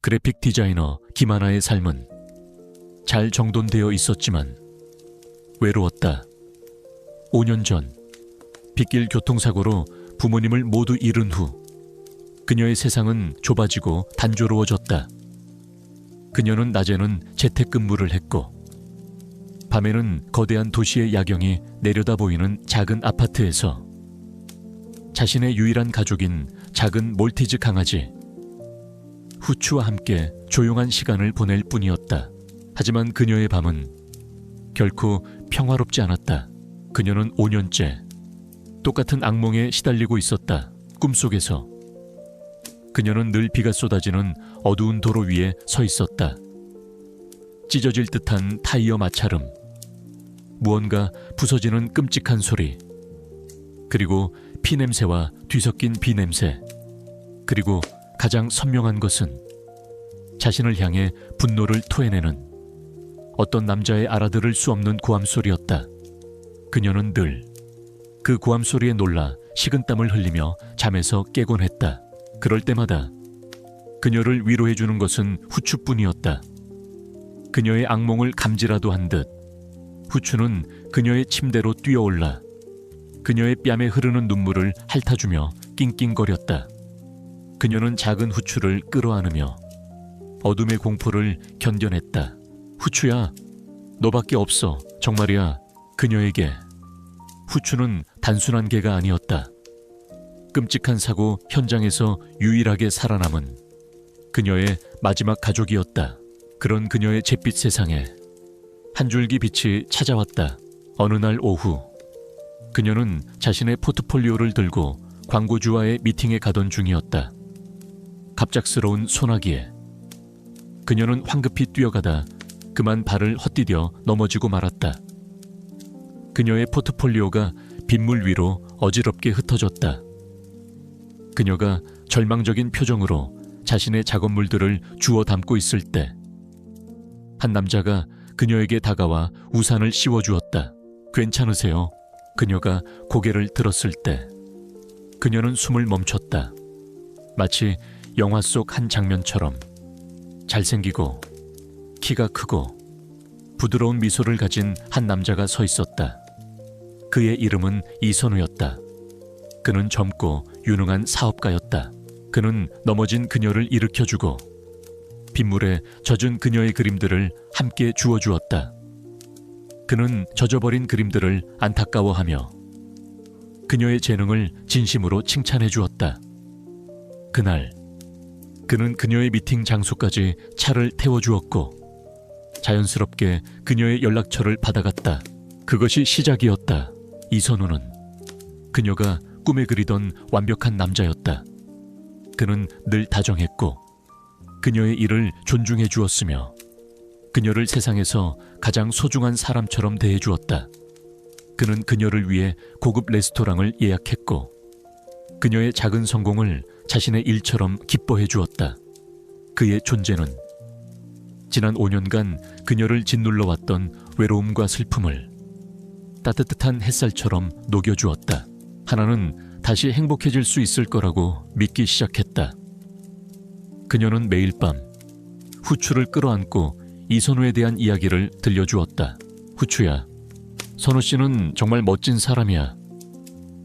그래픽 디자이너 김하나의 삶은 잘 정돈되어 있었지만 외로웠다. 5년 전 빗길 교통사고로 부모님을 모두 잃은 후 그녀의 세상은 좁아지고 단조로워졌다. 그녀는 낮에는 재택근무를 했고 밤에는 거대한 도시의 야경이 내려다 보이는 작은 아파트에서 자신의 유일한 가족인 작은 몰티즈 강아지 후추와 함께 조용한 시간을 보낼 뿐이었다. 하지만 그녀의 밤은 결코 평화롭지 않았다. 그녀는 5년째 똑같은 악몽에 시달리고 있었다. 꿈속에서 그녀는 늘 비가 쏟아지는 어두운 도로 위에 서 있었다. 찢어질 듯한 타이어 마찰음, 무언가 부서지는 끔찍한 소리, 그리고 피 냄새와 뒤섞인 비 냄새, 그리고 가장 선명한 것은 자신을 향해 분노를 토해내는 어떤 남자의 알아들을 수 없는 고함 소리였다. 그녀는 늘 그 고함 소리에 놀라 식은땀을 흘리며 잠에서 깨곤 했다. 그럴 때마다 그녀를 위로해주는 것은 후추뿐이었다. 그녀의 악몽을 감지라도 한 듯 후추는 그녀의 침대로 뛰어올라 그녀의 뺨에 흐르는 눈물을 핥아주며 낑낑거렸다. 그녀는 작은 후추를 끌어안으며 어둠의 공포를 견뎌냈다. 후추야, 너밖에 없어. 정말이야. 그녀에게 후추는 단순한 개가 아니었다. 끔찍한 사고 현장에서 유일하게 살아남은 그녀의 마지막 가족이었다. 그런 그녀의 잿빛 세상에 한 줄기 빛이 찾아왔다. 어느 날 오후 그녀는 자신의 포트폴리오를 들고 광고주와의 미팅에 가던 중이었다. 갑작스러운 소나기에 그녀는 황급히 뛰어가다 그만 발을 헛디뎌 넘어지고 말았다. 그녀의 포트폴리오가 빗물 위로 어지럽게 흩어졌다. 그녀가 절망적인 표정으로 자신의 작업물들을 주워 담고 있을 때 한 남자가 그녀에게 다가와 우산을 씌워주었다. 괜찮으세요? 그녀가 고개를 들었을 때 그녀는 숨을 멈췄다. 마치 영화 속 한 장면처럼 잘생기고 키가 크고 부드러운 미소를 가진 한 남자가 서 있었다. 그의 이름은 이선우였다. 그는 젊고 유능한 사업가였다. 그는 넘어진 그녀를 일으켜주고 빗물에 젖은 그녀의 그림들을 함께 주워주었다. 그는 젖어버린 그림들을 안타까워하며 그녀의 재능을 진심으로 칭찬해 주었다. 그날 그는 그녀의 미팅 장소까지 차를 태워주었고 자연스럽게 그녀의 연락처를 받아갔다. 그것이 시작이었다. 이선우는 그녀가 꿈에 그리던 완벽한 남자였다. 그는 늘 다정했고 그녀의 일을 존중해 주었으며 그녀를 세상에서 가장 소중한 사람처럼 대해 주었다. 그는 그녀를 위해 고급 레스토랑을 예약했고 그녀의 작은 성공을 자신의 일처럼 기뻐해 주었다. 그의 존재는 지난 5년간 그녀를 짓눌러 왔던 외로움과 슬픔을 따뜻한 햇살처럼 녹여주었다. 하나는 다시 행복해질 수 있을 거라고 믿기 시작했다. 그녀는 매일 밤 후추를 끌어안고 이선우에 대한 이야기를 들려주었다. 후추야, 선우 씨는 정말 멋진 사람이야.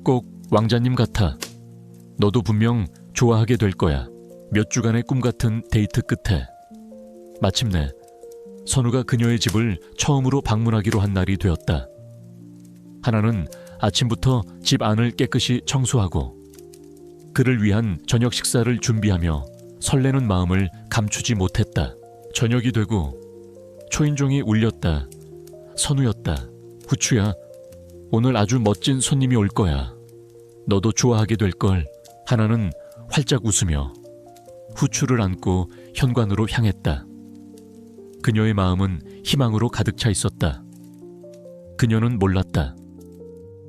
꼭 왕자님 같아. 너도 분명 좋아하게 될 거야. 몇 주간의 꿈 같은 데이트 끝에 마침내 선우가 그녀의 집을 처음으로 방문하기로 한 날이 되었다. 하나는 아침부터 집 안을 깨끗이 청소하고 그를 위한 저녁 식사를 준비하며 설레는 마음을 감추지 못했다. 저녁이 되고 초인종이 울렸다. 선우였다. 후추야, 오늘 아주 멋진 손님이 올 거야. 너도 좋아하게 될걸. 하나는 활짝 웃으며 후추를 안고 현관으로 향했다. 그녀의 마음은 희망으로 가득 차 있었다. 그녀는 몰랐다.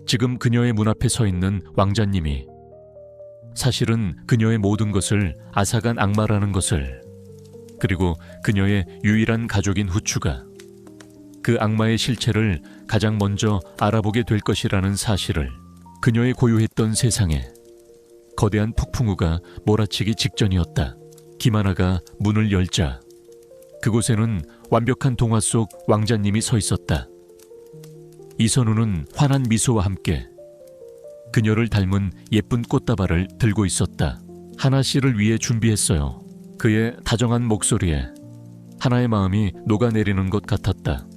지금 그녀의 문 앞에 서 있는 왕자님이 사실은 그녀의 모든 것을 앗아간 악마라는 것을, 그리고 그녀의 유일한 가족인 후추가 그 악마의 실체를 가장 먼저 알아보게 될 것이라는 사실을. 그녀의 고요했던 세상에 거대한 폭풍우가 몰아치기 직전이었다. 김하나가 문을 열자 그곳에는 완벽한 동화 속 왕자님이 서 있었다. 이선우는 환한 미소와 함께 그녀를 닮은 예쁜 꽃다발을 들고 있었다. 하나 씨를 위해 준비했어요. 그의 다정한 목소리에 하나의 마음이 녹아내리는 것 같았다.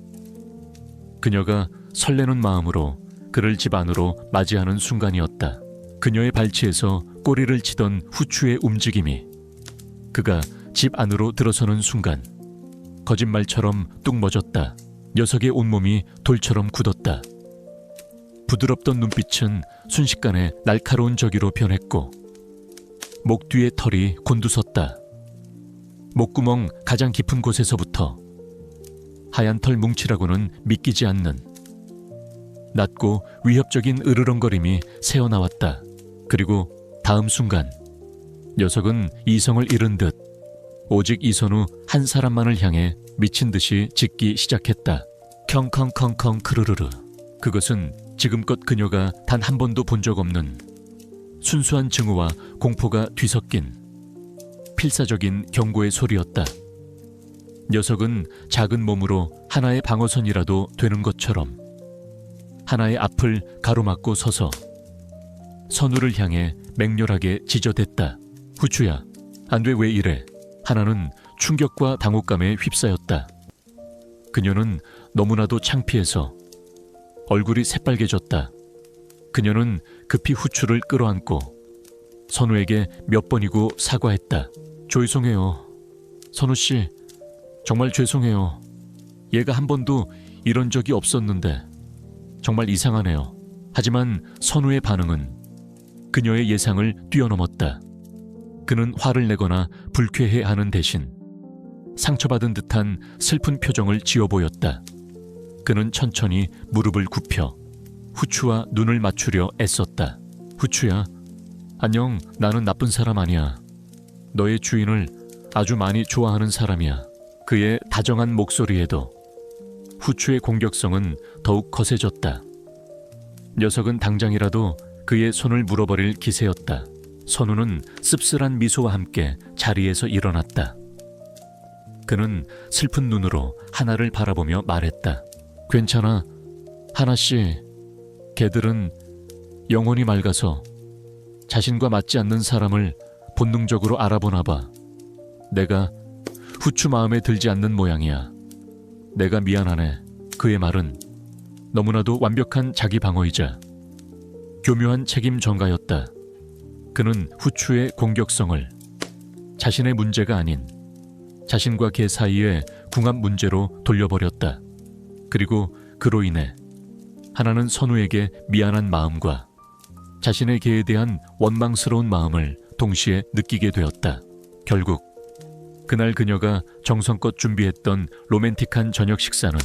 그녀가 설레는 마음으로 그를 집 안으로 맞이하는 순간이었다. 그녀의 발치에서 꼬리를 치던 후추의 움직임이 그가 집 안으로 들어서는 순간 거짓말처럼 뚝 멎었다. 녀석의 온몸이 돌처럼 굳었다. 부드럽던 눈빛은 순식간에 날카로운 저기로 변했고 목 뒤의 털이 곤두섰다. 목구멍 가장 깊은 곳에서부터 하얀 털 뭉치라고는 믿기지 않는 낮고 위협적인 으르렁거림이 새어나왔다. 그리고 다음 순간 녀석은 이성을 잃은 듯 오직 이선우 한 사람만을 향해 미친 듯이 짖기 시작했다. 컹컹컹컹 크르르르. 그것은 지금껏 그녀가 단 한 번도 본 적 없는 순수한 증오와 공포가 뒤섞인 필사적인 경고의 소리였다. 녀석은 작은 몸으로 하나의 방어선이라도 되는 것처럼 하나의 앞을 가로막고 서서 선우를 향해 맹렬하게 지저댔다. 후추야, 안 돼, 왜 이래? 하나는 충격과 당혹감에 휩싸였다. 그녀는 너무나도 창피해서 얼굴이 새빨개졌다. 그녀는 급히 후추를 끌어안고 선우에게 몇 번이고 사과했다. 죄송해요. 선우씨, 정말 죄송해요. 얘가 한 번도 이런 적이 없었는데 정말 이상하네요. 하지만 선우의 반응은 그녀의 예상을 뛰어넘었다. 그는 화를 내거나 불쾌해하는 대신 상처받은 듯한 슬픈 표정을 지어 보였다. 그는 천천히 무릎을 굽혀 후추와 눈을 맞추려 애썼다. 후추야, 안녕. 나는 나쁜 사람 아니야. 너의 주인을 아주 많이 좋아하는 사람이야. 그의 다정한 목소리에도 후추의 공격성은 더욱 거세졌다. 녀석은 당장이라도 그의 손을 물어버릴 기세였다. 선우는 씁쓸한 미소와 함께 자리에서 일어났다. 그는 슬픈 눈으로 하나를 바라보며 말했다. 괜찮아, 하나씨. 걔들은 영혼이 맑아서 자신과 맞지 않는 사람을 본능적으로 알아보나 봐. 내가 후추 마음에 들지 않는 모양이야. 내가 미안하네. 그의 말은 너무나도 완벽한 자기 방어이자 교묘한 책임 전가였다. 그는 후추의 공격성을 자신의 문제가 아닌 자신과 걔 사이의 궁합 문제로 돌려버렸다. 그리고 그로 인해 하나는 선우에게 미안한 마음과 자신의 걔에 대한 원망스러운 마음을 동시에 느끼게 되었다. 결국 그날 그녀가 정성껏 준비했던 로맨틱한 저녁 식사는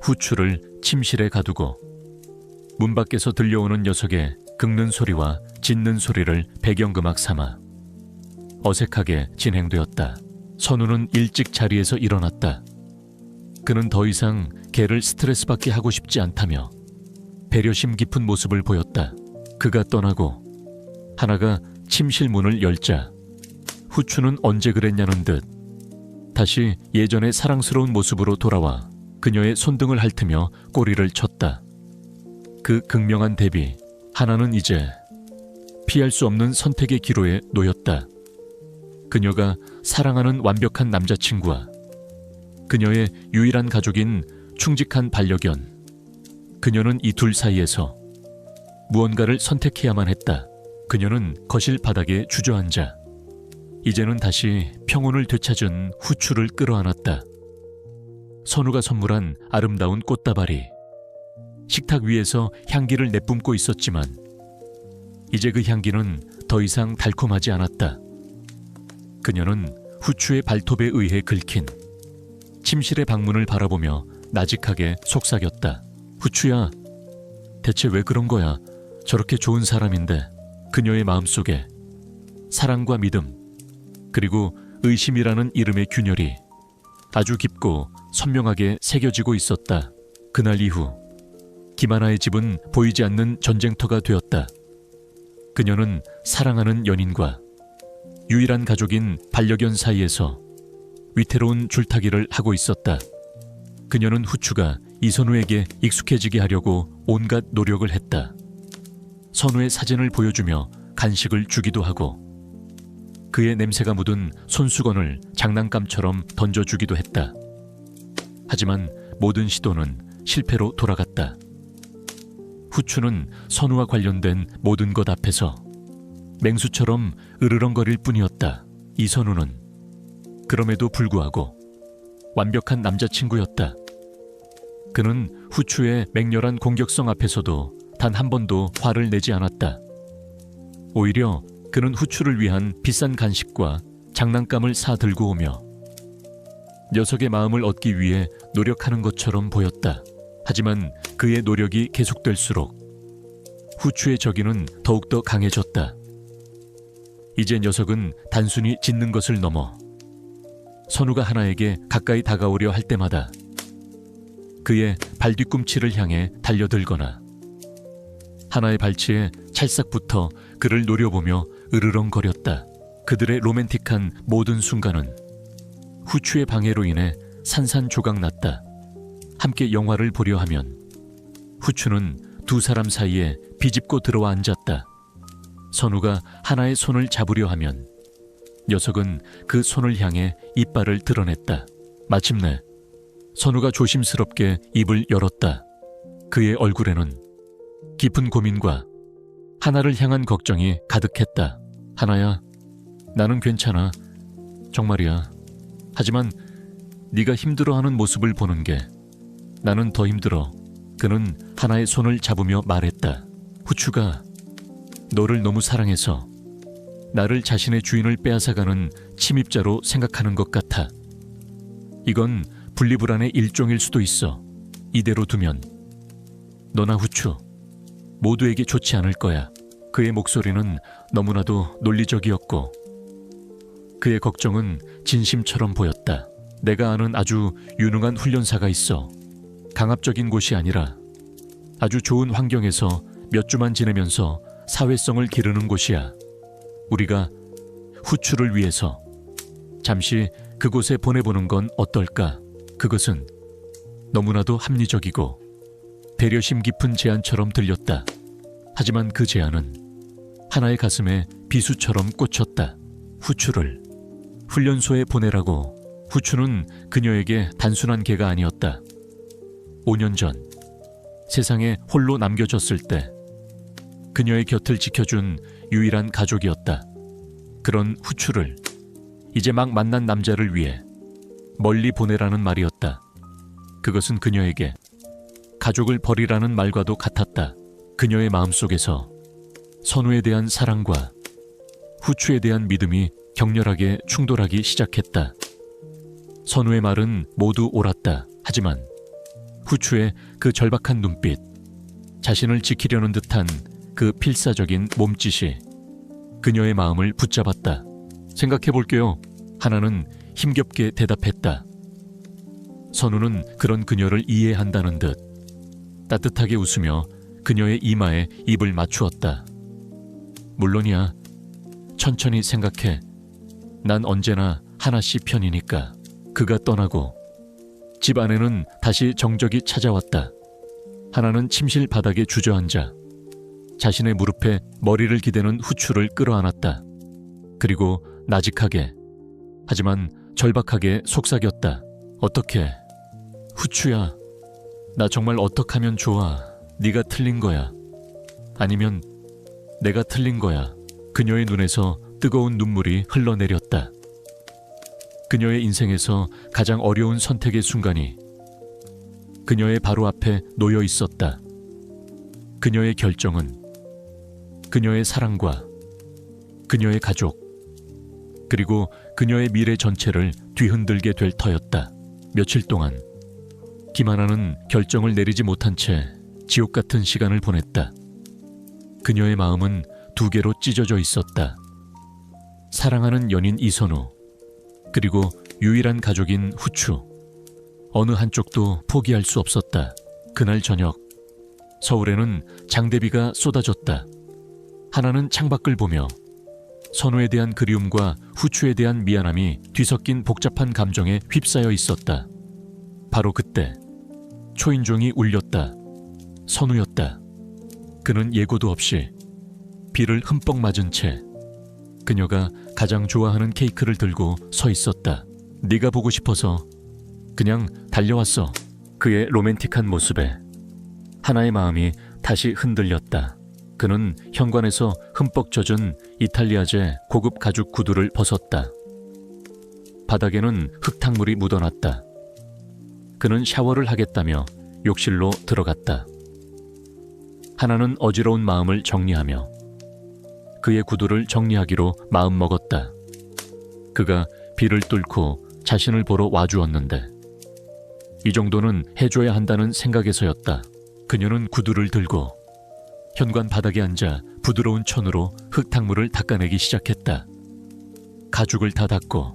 후추를 침실에 가두고 문 밖에서 들려오는 녀석의 긁는 소리와 짖는 소리를 배경음악 삼아 어색하게 진행되었다. 선우는 일찍 자리에서 일어났다. 그는 더 이상 걔를 스트레스받게 하고 싶지 않다며 배려심 깊은 모습을 보였다. 그가 떠나고 하나가 침실 문을 열자 후추는 언제 그랬냐는 듯 다시 예전의 사랑스러운 모습으로 돌아와 그녀의 손등을 핥으며 꼬리를 쳤다. 그 극명한 대비, 하나는 이제 피할 수 없는 선택의 기로에 놓였다. 그녀가 사랑하는 완벽한 남자친구와 그녀의 유일한 가족인 충직한 반려견. 그녀는 이 둘 사이에서 무언가를 선택해야만 했다. 그녀는 거실 바닥에 주저앉아 이제는 다시 평온을 되찾은 후추를 끌어안았다. 선우가 선물한 아름다운 꽃다발이 식탁 위에서 향기를 내뿜고 있었지만 이제 그 향기는 더 이상 달콤하지 않았다. 그녀는 후추의 발톱에 의해 긁힌 침실의 방문을 바라보며 나직하게 속삭였다. 후추야, 대체 왜 그런 거야? 저렇게 좋은 사람인데. 그녀의 마음속에 사랑과 믿음 그리고 의심이라는 이름의 균열이 아주 깊고 선명하게 새겨지고 있었다. 그날 이후 김하나의 집은 보이지 않는 전쟁터가 되었다. 그녀는 사랑하는 연인과 유일한 가족인 반려견 사이에서 위태로운 줄타기를 하고 있었다. 그녀는 후추가 이선우에게 익숙해지게 하려고 온갖 노력을 했다. 선우의 사진을 보여주며 간식을 주기도 하고 그의 냄새가 묻은 손수건을 장난감처럼 던져주기도 했다. 하지만 모든 시도는 실패로 돌아갔다. 후추는 선우와 관련된 모든 것 앞에서 맹수처럼 으르렁거릴 뿐이었다. 이선우는 그럼에도 불구하고 완벽한 남자친구였다. 그는 후추의 맹렬한 공격성 앞에서도 단 한 번도 화를 내지 않았다. 오히려 그는 후추를 위한 비싼 간식과 장난감을 사 들고 오며 녀석의 마음을 얻기 위해 노력하는 것처럼 보였다. 하지만 그의 노력이 계속될수록 후추의 적이는 더욱더 강해졌다. 이제 녀석은 단순히 짖는 것을 넘어 선우가 하나에게 가까이 다가오려 할 때마다 그의 발뒤꿈치를 향해 달려들거나 하나의 발치에 찰싹 붙어 그를 노려보며 으르렁거렸다. 그들의 로맨틱한 모든 순간은 후추의 방해로 인해 산산조각 났다. 함께 영화를 보려 하면 후추는 두 사람 사이에 비집고 들어와 앉았다. 선우가 하나의 손을 잡으려 하면 녀석은 그 손을 향해 이빨을 드러냈다. 마침내 선우가 조심스럽게 입을 열었다. 그의 얼굴에는 깊은 고민과 하나를 향한 걱정이 가득했다. 하나야, 나는 괜찮아. 정말이야. 하지만 네가 힘들어하는 모습을 보는 게 나는 더 힘들어. 그는 하나의 손을 잡으며 말했다. 후추가 너를 너무 사랑해서 나를 자신의 주인을 빼앗아가는 침입자로 생각하는 것 같아. 이건 분리불안의 일종일 수도 있어. 이대로 두면 너나 후추 모두에게 좋지 않을 거야. 그의 목소리는 너무나도 논리적이었고 그의 걱정은 진심처럼 보였다. 내가 아는 아주 유능한 훈련사가 있어. 강압적인 곳이 아니라 아주 좋은 환경에서 몇 주만 지내면서 사회성을 기르는 곳이야. 우리가 후추를 위해서 잠시 그곳에 보내보는 건 어떨까? 그것은 너무나도 합리적이고 배려심 깊은 제안처럼 들렸다. 하지만 그 제안은 하나의 가슴에 비수처럼 꽂혔다. 후추를 훈련소에 보내라고. 후추는 그녀에게 단순한 개가 아니었다. 5년 전 세상에 홀로 남겨졌을 때 그녀의 곁을 지켜준 유일한 가족이었다. 그런 후추를 이제 막 만난 남자를 위해 멀리 보내라는 말이었다. 그것은 그녀에게 가족을 버리라는 말과도 같았다. 그녀의 마음속에서 선우에 대한 사랑과 후추에 대한 믿음이 격렬하게 충돌하기 시작했다. 선우의 말은 모두 옳았다. 하지만 후추의 그 절박한 눈빛, 자신을 지키려는 듯한 그 필사적인 몸짓이 그녀의 마음을 붙잡았다. 생각해볼게요. 하나는 힘겹게 대답했다. 선우는 그런 그녀를 이해한다는 듯 따뜻하게 웃으며 그녀의 이마에 입을 맞추었다. 물론이야. 천천히 생각해. 난 언제나 하나 씨 편이니까. 그가 떠나고 집 안에는 다시 정적이 찾아왔다. 하나는 침실 바닥에 주저앉아 자신의 무릎에 머리를 기대는 후추를 끌어안았다. 그리고 나직하게, 하지만 절박하게 속삭였다. 어떡해. 후추야. 나 정말 어떡하면 좋아. 네가 틀린 거야. 아니면 내가 틀린 거야. 그녀의 눈에서 뜨거운 눈물이 흘러내렸다. 그녀의 인생에서 가장 어려운 선택의 순간이 그녀의 바로 앞에 놓여 있었다. 그녀의 결정은 그녀의 사랑과 그녀의 가족, 그리고 그녀의 미래 전체를 뒤흔들게 될 터였다. 며칠 동안 김하나는 결정을 내리지 못한 채 지옥 같은 시간을 보냈다. 그녀의 마음은 두 개로 찢어져 있었다. 사랑하는 연인 이선우, 그리고 유일한 가족인 후추. 어느 한쪽도 포기할 수 없었다. 그날 저녁 서울에는 장대비가 쏟아졌다. 하나는 창밖을 보며 선우에 대한 그리움과 후추에 대한 미안함이 뒤섞인 복잡한 감정에 휩싸여 있었다. 바로 그때 초인종이 울렸다. 선우였다. 그는 예고도 없이 비를 흠뻑 맞은 채 그녀가 가장 좋아하는 케이크를 들고 서 있었다. 네가 보고 싶어서 그냥 달려왔어. 그의 로맨틱한 모습에 하나의 마음이 다시 흔들렸다. 그는 현관에서 흠뻑 젖은 이탈리아제 고급 가죽 구두를 벗었다. 바닥에는 흙탕물이 묻어났다. 그는 샤워를 하겠다며 욕실로 들어갔다. 하나는 어지러운 마음을 정리하며 그의 구두를 정리하기로 마음먹었다. 그가 비를 뚫고 자신을 보러 와주었는데 이 정도는 해줘야 한다는 생각에서였다. 그녀는 구두를 들고 현관 바닥에 앉아 부드러운 천으로 흙탕물을 닦아내기 시작했다. 가죽을 다 닦고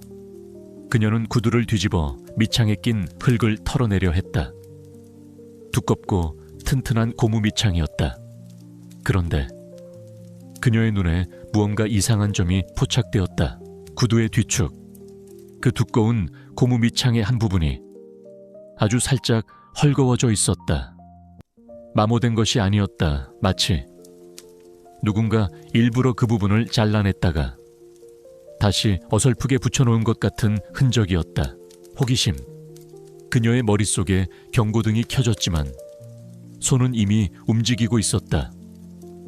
그녀는 구두를 뒤집어 밑창에 낀 흙을 털어내려 했다. 두껍고 튼튼한 고무 밑창이었다. 그런데 그녀의 눈에 무언가 이상한 점이 포착되었다. 구두의 뒤축, 그 두꺼운 고무 밑창의 한 부분이 아주 살짝 헐거워져 있었다. 마모된 것이 아니었다. 마치 누군가 일부러 그 부분을 잘라냈다가 다시 어설프게 붙여놓은 것 같은 흔적이었다. 호기심. 그녀의 머릿속에 경고등이 켜졌지만 손은 이미 움직이고 있었다.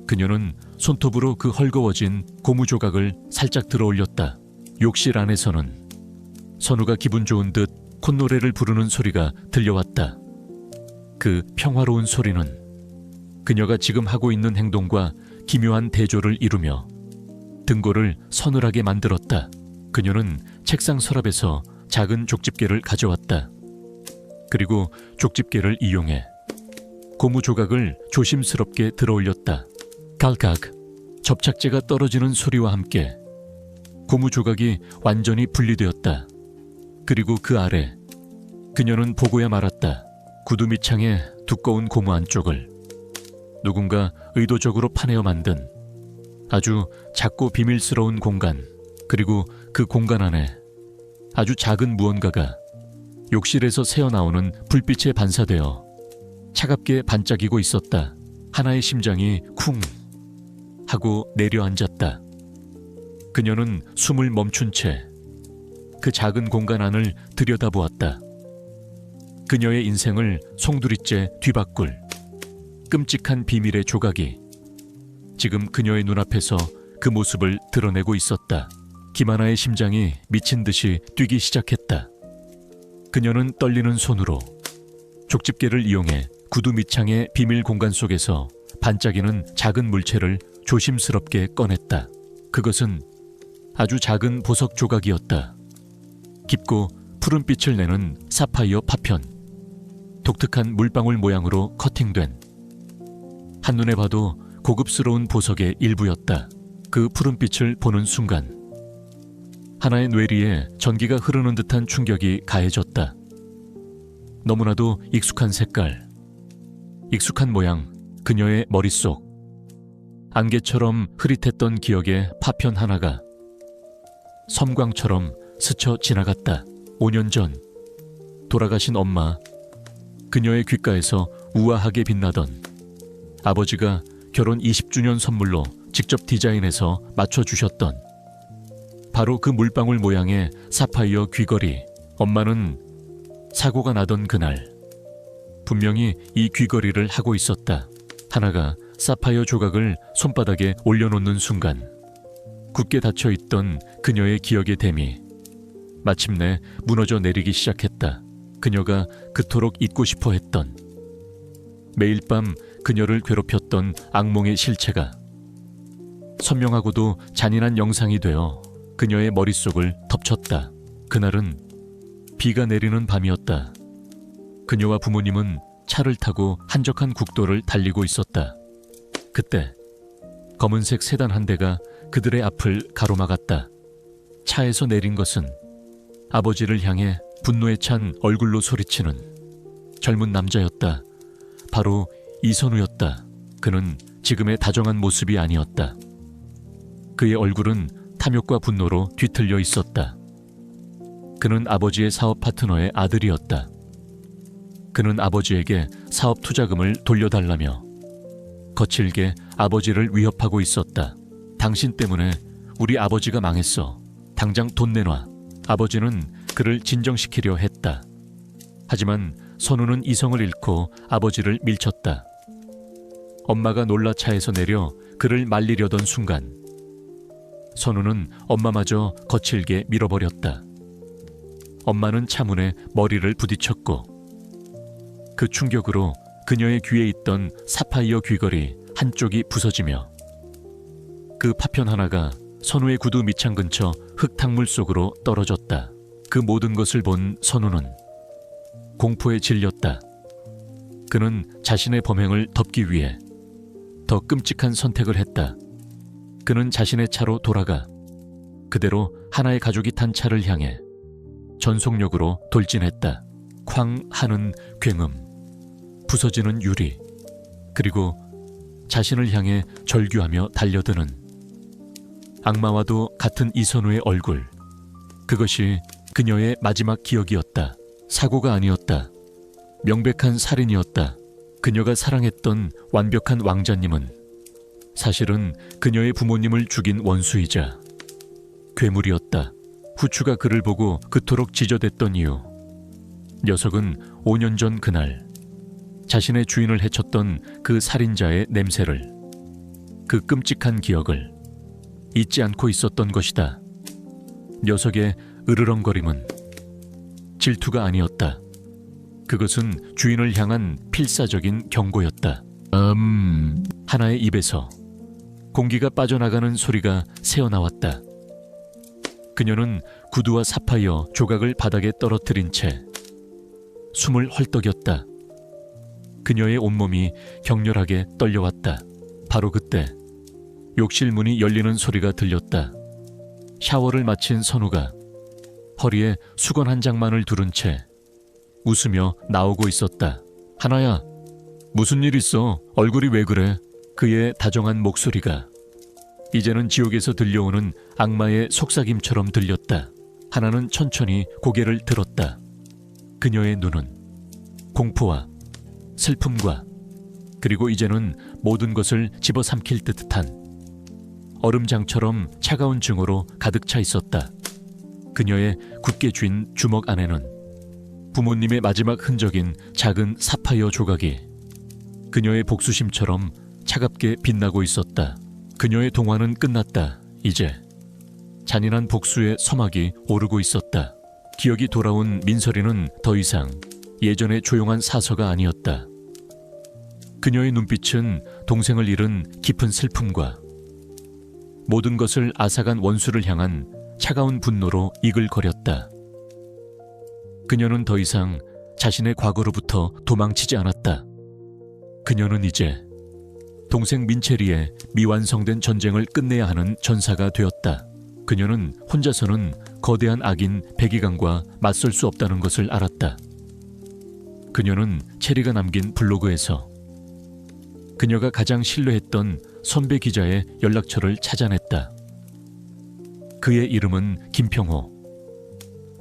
그녀는 손톱으로 그 헐거워진 고무 조각을 살짝 들어올렸다. 욕실 안에서는 선우가 기분 좋은 듯 콧노래를 부르는 소리가 들려왔다. 그 평화로운 소리는 그녀가 지금 하고 있는 행동과 기묘한 대조를 이루며 등골을 서늘하게 만들었다. 그녀는 책상 서랍에서 작은 족집게를 가져왔다. 그리고 족집게를 이용해 고무 조각을 조심스럽게 들어올렸다. 갈각, 접착제가 떨어지는 소리와 함께 고무 조각이 완전히 분리되었다. 그리고 그 아래 그녀는 보고야 말았다. 구두 밑창의 두꺼운 고무 안쪽을 누군가 의도적으로 파내어 만든 아주 작고 비밀스러운 공간, 그리고 그 공간 안에 아주 작은 무언가가 욕실에서 새어나오는 불빛에 반사되어 차갑게 반짝이고 있었다. 하나의 심장이 쿵 하고 내려앉았다. 그녀는 숨을 멈춘 채 그 작은 공간 안을 들여다보았다. 그녀의 인생을 송두리째 뒤바꿀 끔찍한 비밀의 조각이 지금 그녀의 눈앞에서 그 모습을 드러내고 있었다. 김하나의 심장이 미친 듯이 뛰기 시작했다. 그녀는 떨리는 손으로 족집게를 이용해 구두 밑창의 비밀 공간 속에서 반짝이는 작은 물체를 조심스럽게 꺼냈다. 그것은 아주 작은 보석 조각이었다. 깊고 푸른 빛을 내는 사파이어 파편, 독특한 물방울 모양으로 커팅된 한눈에 봐도 고급스러운 보석의 일부였다. 그 푸른 빛을 보는 순간 하나의 뇌리에 전기가 흐르는 듯한 충격이 가해졌다. 너무나도 익숙한 색깔, 익숙한 모양, 그녀의 머릿속. 안개처럼 흐릿했던 기억의 파편 하나가 섬광처럼 스쳐 지나갔다. 5년 전 돌아가신 엄마, 그녀의 귓가에서 우아하게 빛나던 아버지가 결혼 20주년 선물로 직접 디자인해서 맞춰주셨던 바로 그 물방울 모양의 사파이어 귀걸이. 엄마는 사고가 나던 그날 분명히 이 귀걸이를 하고 있었다. 하나가 사파이어 조각을 손바닥에 올려놓는 순간 굳게 닫혀있던 그녀의 기억의 댐이 마침내 무너져 내리기 시작했다. 그녀가 그토록 잊고 싶어 했던, 매일 밤 그녀를 괴롭혔던 악몽의 실체가 선명하고도 잔인한 영상이 되어 그녀의 머릿속을 덮쳤다. 그날은 비가 내리는 밤이었다. 그녀와 부모님은 차를 타고 한적한 국도를 달리고 있었다. 그때 검은색 세단 한 대가 그들의 앞을 가로막았다. 차에서 내린 것은 아버지를 향해 분노에 찬 얼굴로 소리치는 젊은 남자였다. 바로 이선우였다. 그는 지금의 다정한 모습이 아니었다. 그의 얼굴은 탐욕과 분노로 뒤틀려 있었다. 그는 아버지의 사업 파트너의 아들이었다. 그는 아버지에게 사업 투자금을 돌려달라며 거칠게 아버지를 위협하고 있었다. 당신 때문에 우리 아버지가 망했어. 당장 돈 내놔. 아버지는 그를 진정시키려 했다. 하지만 선우는 이성을 잃고 아버지를 밀쳤다. 엄마가 놀라 차에서 내려 그를 말리려던 순간 선우는 엄마마저 거칠게 밀어버렸다. 엄마는 차문에 머리를 부딪혔고 그 충격으로 그녀의 귀에 있던 사파이어 귀걸이 한쪽이 부서지며 그 파편 하나가 선우의 구두 밑창 근처 흙탕물 속으로 떨어졌다. 그 모든 것을 본 선우는 공포에 질렸다. 그는 자신의 범행을 덮기 위해 더 끔찍한 선택을 했다. 그는 자신의 차로 돌아가 그대로 하나의 가족이 탄 차를 향해 전속력으로 돌진했다. 쾅 하는 굉음, 부서지는 유리, 그리고 자신을 향해 절규하며 달려드는 악마와도 같은 이선우의 얼굴. 그것이 그녀의 마지막 기억이었다. 사고가 아니었다. 명백한 살인이었다. 그녀가 사랑했던 완벽한 왕자님은 사실은 그녀의 부모님을 죽인 원수이자 괴물이었다. 후추가 그를 보고 그토록 지저댔던 이유. 녀석은 5년 전 그날 자신의 주인을 해쳤던 그 살인자의 냄새를, 그 끔찍한 기억을 잊지 않고 있었던 것이다. 녀석의 으르렁거림은 질투가 아니었다. 그것은 주인을 향한 필사적인 경고였다. 하나의 입에서 공기가 빠져나가는 소리가 새어나왔다. 그녀는 구두와 사파이어 조각을 바닥에 떨어뜨린 채 숨을 헐떡였다. 그녀의 온몸이 격렬하게 떨려왔다. 바로 그때 욕실 문이 열리는 소리가 들렸다. 샤워를 마친 선우가 허리에 수건 한 장만을 두른 채 웃으며 나오고 있었다. 하나야, 무슨 일 있어? 얼굴이 왜 그래? 그의 다정한 목소리가 이제는 지옥에서 들려오는 악마의 속삭임처럼 들렸다. 하나는 천천히 고개를 들었다. 그녀의 눈은 공포와 슬픔과 그리고 이제는 모든 것을 집어삼킬 듯한 얼음장처럼 차가운 증오로 가득 차 있었다. 그녀의 굳게 쥔 주먹 안에는 부모님의 마지막 흔적인 작은 사파이어 조각이 그녀의 복수심처럼 차갑게 빛나고 있었다. 그녀의 동화는 끝났다. 이제 잔인한 복수의 서막이 오르고 있었다. 기억이 돌아온 민설이는 더 이상 예전의 조용한 사서가 아니었다. 그녀의 눈빛은 동생을 잃은 깊은 슬픔과 모든 것을 앗아간 원수를 향한 차가운 분노로 이글거렸다. 그녀는 더 이상 자신의 과거로부터 도망치지 않았다. 그녀는 이제 동생 민체리의 미완성된 전쟁을 끝내야 하는 전사가 되었다. 그녀는 혼자서는 거대한 악인 백이강과 맞설 수 없다는 것을 알았다. 그녀는 체리가 남긴 블로그에서 그녀가 가장 신뢰했던 선배 기자의 연락처를 찾아냈다. 그의 이름은 김평호.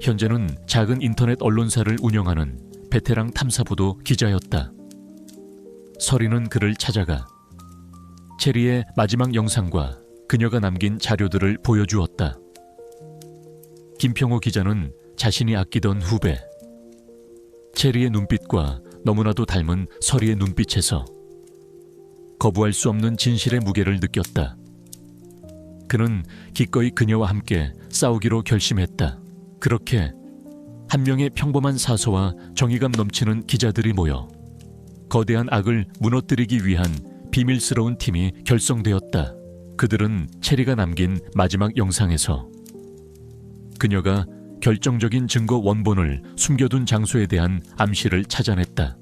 현재는 작은 인터넷 언론사를 운영하는 베테랑 탐사보도 기자였다. 설이는 그를 찾아가 체리의 마지막 영상과 그녀가 남긴 자료들을 보여주었다. 김평호 기자는 자신이 아끼던 후배 체리의 눈빛과 너무나도 닮은 설이의 눈빛에서 거부할 수 없는 진실의 무게를 느꼈다. 그는 기꺼이 그녀와 함께 싸우기로 결심했다. 그렇게 한 명의 평범한 사서와 정의감 넘치는 기자들이 모여 거대한 악을 무너뜨리기 위한 비밀스러운 팀이 결성되었다. 그들은 체리가 남긴 마지막 영상에서 그녀가 결정적인 증거 원본을 숨겨둔 장소에 대한 암시를 찾아냈다.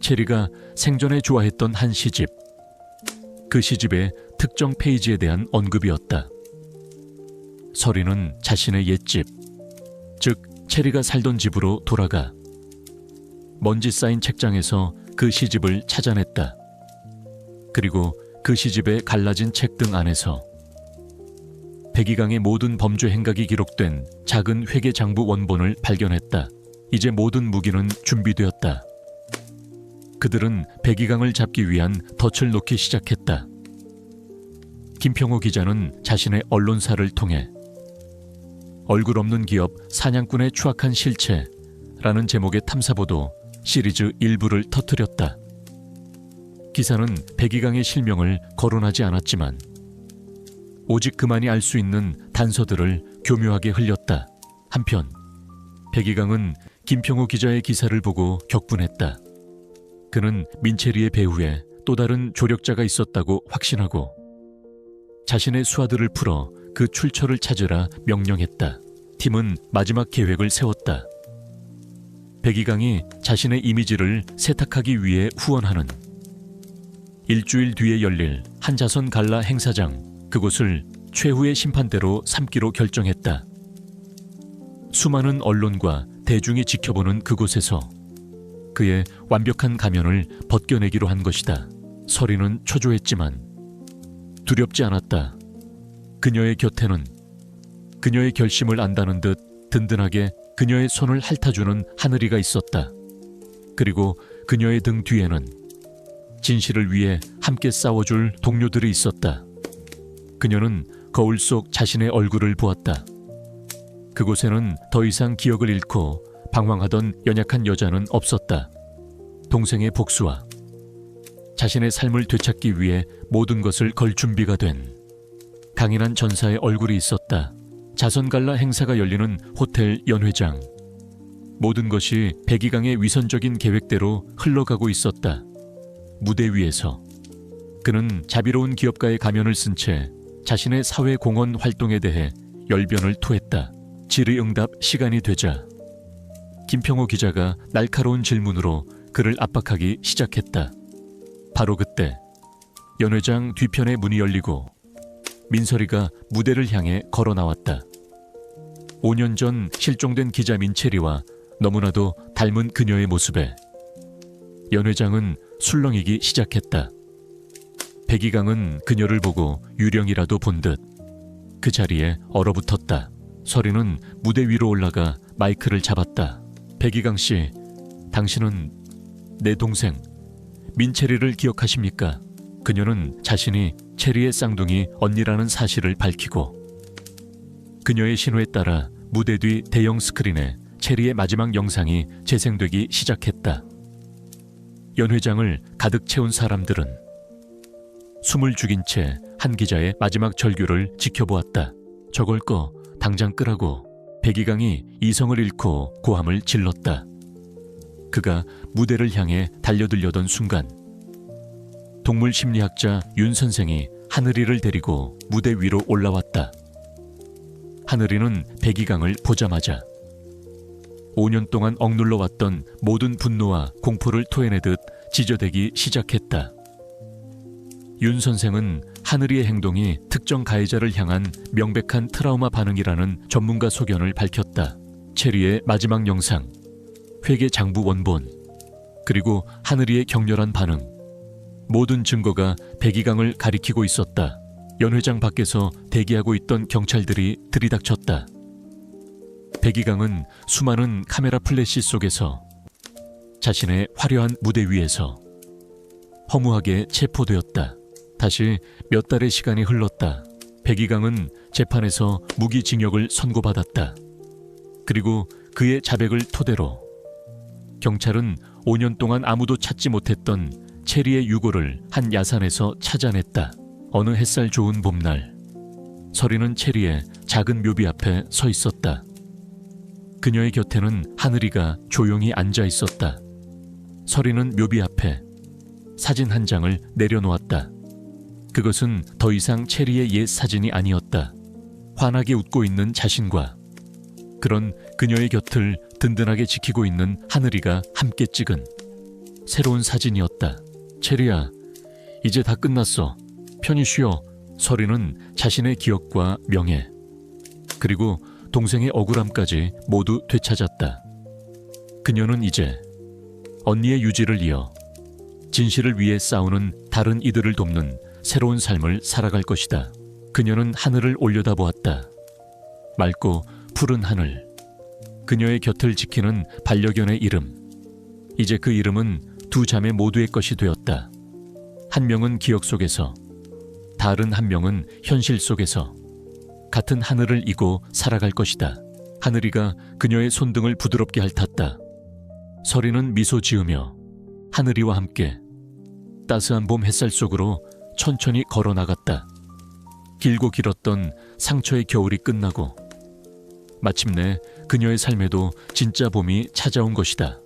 체리가 생전에 좋아했던 한 시집, 그 시집의 특정 페이지에 대한 언급이었다. 설이는 자신의 옛집, 즉 체리가 살던 집으로 돌아가 먼지 쌓인 책장에서 그 시집을 찾아냈다. 그리고 그 시집의 갈라진 책 등 안에서 백이강의 모든 범죄 행각이 기록된 작은 회계장부 원본을 발견했다. 이제 모든 무기는 준비되었다. 그들은 백이강을 잡기 위한 덫을 놓기 시작했다. 김평호 기자는 자신의 언론사를 통해 얼굴 없는 기업 사냥꾼의 추악한 실체라는 제목의 탐사보도 시리즈 일부를 터뜨렸다. 기사는 백이강의 실명을 거론하지 않았지만 오직 그만이 알 수 있는 단서들을 교묘하게 흘렸다. 한편 백이강은 김평호 기자의 기사를 보고 격분했다. 그는 민체리의 배후에 또 다른 조력자가 있었다고 확신하고 자신의 수하들을 풀어 그 출처를 찾으라 명령했다. 팀은 마지막 계획을 세웠다. 백이강이 자신의 이미지를 세탁하기 위해 후원하는 일주일 뒤에 열릴 한자선 갈라 행사장, 그곳을 최후의 심판대로 삼기로 결정했다. 수많은 언론과 대중이 지켜보는 그곳에서 그의 완벽한 가면을 벗겨내기로 한 것이다. 서리는 초조했지만 두렵지 않았다. 그녀의 곁에는 그녀의 결심을 안다는 듯 든든하게 그녀의 손을 핥아주는 하늘이가 있었다. 그리고 그녀의 등 뒤에는 진실을 위해 함께 싸워줄 동료들이 있었다. 그녀는 거울 속 자신의 얼굴을 보았다. 그곳에는 더 이상 기억을 잃고 방황하던 연약한 여자는 없었다. 동생의 복수와 자신의 삶을 되찾기 위해 모든 것을 걸 준비가 된 강인한 전사의 얼굴이 있었다. 자선갈라 행사가 열리는 호텔 연회장. 모든 것이 백이강의 위선적인 계획대로 흘러가고 있었다. 무대 위에서 그는 자비로운 기업가의 가면을 쓴 채 자신의 사회공헌 활동에 대해 열변을 토했다. 질의응답 시간이 되자 김평호 기자가 날카로운 질문으로 그를 압박하기 시작했다. 바로 그때 연회장 뒤편의 문이 열리고 민설이가 무대를 향해 걸어 나왔다. 5년 전 실종된 기자 민채리와 너무나도 닮은 그녀의 모습에 연회장은 술렁이기 시작했다. 백이강은 그녀를 보고 유령이라도 본 듯 그 자리에 얼어붙었다. 서리는 무대 위로 올라가 마이크를 잡았다. 백이강 씨, 당신은 내 동생 민채리를 기억하십니까? 그녀는 자신이 체리의 쌍둥이 언니라는 사실을 밝히고 그녀의 신호에 따라 무대 뒤 대형 스크린에 체리의 마지막 영상이 재생되기 시작했다. 연회장을 가득 채운 사람들은 숨을 죽인 채 한 기자의 마지막 절규를 지켜보았다. 저걸 꺼, 당장 끄라고. 백이강이 이성을 잃고 고함을 질렀다. 그가 무대를 향해 달려들려던 순간 동물 심리학자 윤 선생이 하늘이를 데리고 무대 위로 올라왔다. 하늘이는 백이강을 보자마자 5년 동안 억눌러 왔던 모든 분노와 공포를 토해내듯 지저대기 시작했다. 윤 선생은 하늘이의 행동이 특정 가해자를 향한 명백한 트라우마 반응이라는 전문가 소견을 밝혔다. 체리의 마지막 영상, 회계 장부 원본, 그리고 하늘이의 격렬한 반응, 모든 증거가 백이강을 가리키고 있었다. 연회장 밖에서 대기하고 있던 경찰들이 들이닥쳤다. 백이강은 수많은 카메라 플래시 속에서 자신의 화려한 무대 위에서 허무하게 체포되었다. 다시 몇 달의 시간이 흘렀다. 백이강은 재판에서 무기징역을 선고받았다. 그리고 그의 자백을 토대로 경찰은 5년 동안 아무도 찾지 못했던 체리의 유골을 한 야산에서 찾아냈다. 어느 햇살 좋은 봄날, 서리는 체리의 작은 묘비 앞에 서 있었다. 그녀의 곁에는 하늘이가 조용히 앉아 있었다. 서리는 묘비 앞에 사진 한 장을 내려놓았다. 그것은 더 이상 체리의 옛 사진이 아니었다. 환하게 웃고 있는 자신과 그런 그녀의 곁을 든든하게 지키고 있는 하늘이가 함께 찍은 새로운 사진이었다. 체리야, 이제 다 끝났어. 편히 쉬어. 서리는 자신의 기억과 명예, 그리고 동생의 억울함까지 모두 되찾았다. 그녀는 이제 언니의 유지를 이어 진실을 위해 싸우는 다른 이들을 돕는 새로운 삶을 살아갈 것이다. 그녀는 하늘을 올려다보았다. 맑고 푸른 하늘. 그녀의 곁을 지키는 반려견의 이름. 이제 그 이름은 두 자매 모두의 것이 되었다. 한 명은 기억 속에서, 다른 한 명은 현실 속에서 같은 하늘을 이고 살아갈 것이다. 하늘이가 그녀의 손등을 부드럽게 핥았다. 서리는 미소 지으며 하늘이와 함께 따스한 봄 햇살 속으로 천천히 걸어 나갔다. 길고 길었던 상처의 겨울이 끝나고 마침내 그녀의 삶에도 진짜 봄이 찾아온 것이다.